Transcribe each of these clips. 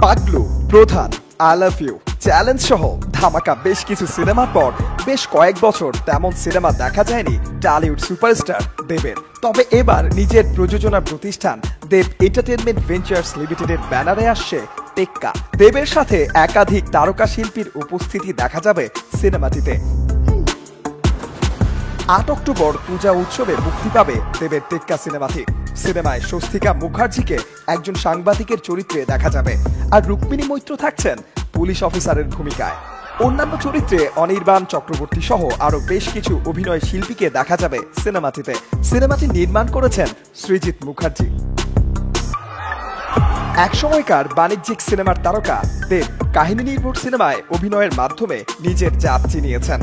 পাগলু, প্রধান, I love you, challenge সহ ধামাকা বেশ কিছু সিনেমার পর বেশ কয়েক বছর তেমন সিনেমা দেখা যায়নি টলিউড সুপারস্টার দেবের। তবে এবার নিজের প্রযোজনা প্রতিষ্ঠান দেব এন্টারটেনমেন্ট ভেঞ্চার্স লিমিটেডের ব্যানারে আসছে টেক্কা। দেবের সাথে একাধিক তারকা শিল্পীর উপস্থিতি দেখা যাবে সিনেমাটিতে। ৮ অক্টোবর পূজা উৎসবে মুক্তি পাবে দেবের টেক্কা সিনেমাটি। সিনেমায় স্বস্তিকা মুখার্জিকে একজন সাংবাদিকের চরিত্রে দেখা যাবে, আর রুক্মিণী মৈত্র থাকছেন পুলিশ অফিসারের ভূমিকায়। অন্যান্য চরিত্রে অনির্বাণ চক্রবর্তী সহ আরো বেশ কিছু অভিনয় শিল্পীকে দেখা যাবে সিনেমাটিতে। সিনেমাটি নির্মাণ করেছেন সৃজিত মুখার্জি। একসময়কার বাণিজ্যিক সিনেমার তারকা দেব কাহিনী নির্ভর সিনেমায় অভিনয়ের মাধ্যমে নিজের জাত চিনিয়েছেন।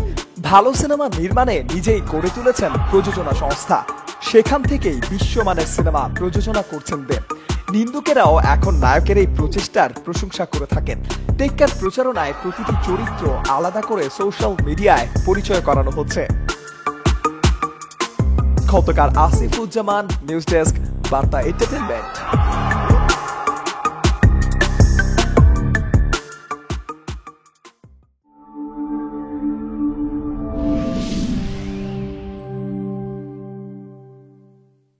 ভালো সিনেমা নির্মাণে নিজেই গড়ে তুলেছেন প্রযোজনা সংস্থা। সেখান থেকেই বিশ্বমানের সিনেমা প্রযোজনা করছেন দেব। নিন্দুকেরাও এখন নায়কের এই প্রচেষ্টার প্রশংসা করে থাকেন। টেক্কার প্রচারণায় প্রতিটি চরিত্র আলাদা করে সোশ্যাল মিডিয়ায় পরিচয় করানো হচ্ছে। খন্দকার আসিফুজ্জামান, নিউজ ডেস্ক, বার্তা এন্টারটেনমেন্ট।